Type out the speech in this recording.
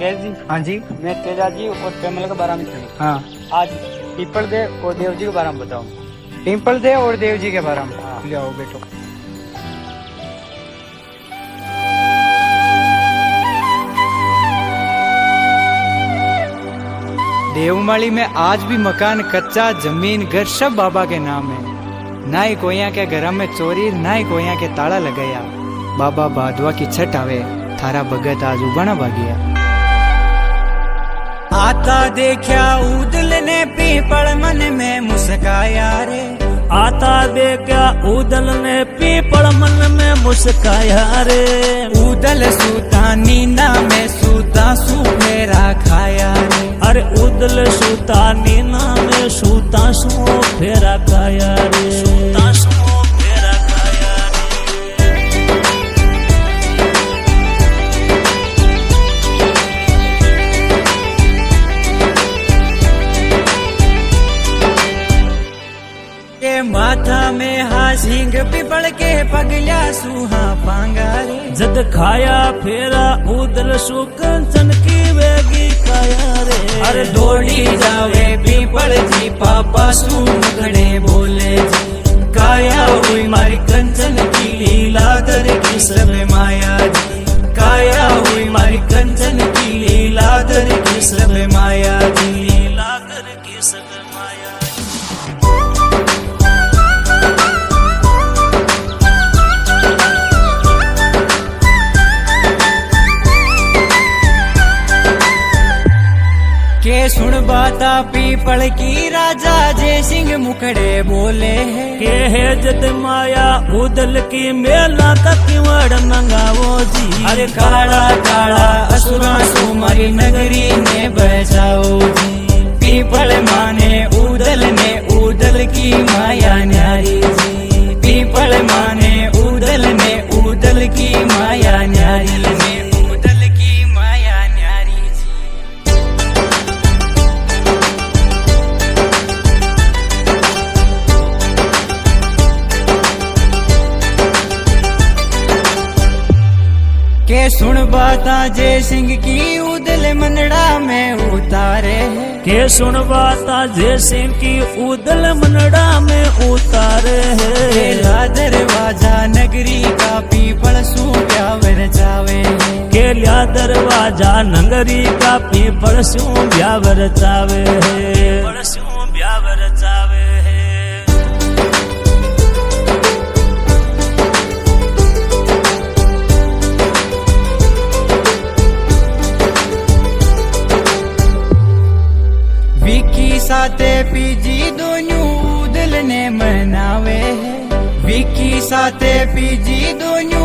राकेश जी। हाँ जी। मैं तेजा जी और पेमल के बारे में सुनी। हाँ। आज पीपल देव और देव जी के बारे में बताओ। पिंपल देव और देव जी के बारे में। हाँ। ले आओ बेटो। देवमाली में आज भी मकान कच्चा, जमीन घर सब बाबा के नाम है। ना ही कोइया के घर में चोरी, ना ही कोइया के ताला लगाया। बाबा भादवा की छठ आवे, थारा भगत आज उबाना भागिया। आता देखा उदल ने पीपल मन में मुस्काया रे। आता देखा उदल ने पीपल मन में मुस्काया रे। उदल सूता नींदा में सूता सू फेरा खाया रे। अरे उदल सूता नीना में सूता सू फेरा खाया रे। सूता सू फेरा खाया के माथा में हासिंग पिपल के पगल्या सुहा पांगा रे। जद खाया फेरा उदल सू कंचन की वेगी काया रे। अरे दौड़ी जावे पीपल जी पापा सू मुखड़े बोले जी। काया हुई मारी कंचन की लीला दर की सब माया जी। काया हुई मारी कंचन की लीला दर की सब माया जी। लीला दर की सब माया। के सुन बाता पीपल की राजा जय सिंह मुखड़े बोले है। के है जद माया उदल की मेला का किवाड़ मंगाओ जी। अरे काला काला असुरा सो मारी नगरी में बचाओ जी। पीपल माने उदल की माया न्यारी जी। पीपल माने उदल की माया न्यारी जी। उदल की माया न्यारी जी। के सुन बाता जय सिंह की उदल मनड़ा में उतारे है। के सुन बाता जय सिंह की उदल मनड़ा में उतारे है। केला दरवाजा नगरी का पीपल सू ब्यावर जावे है। केला दरवाजा नगरी का पीपल सू ब्यावर जावे है। ब्यावर जावे है। विकी साथे पीजी दोनों उदल ने मनावे है। विकी साथे पीजी दोनों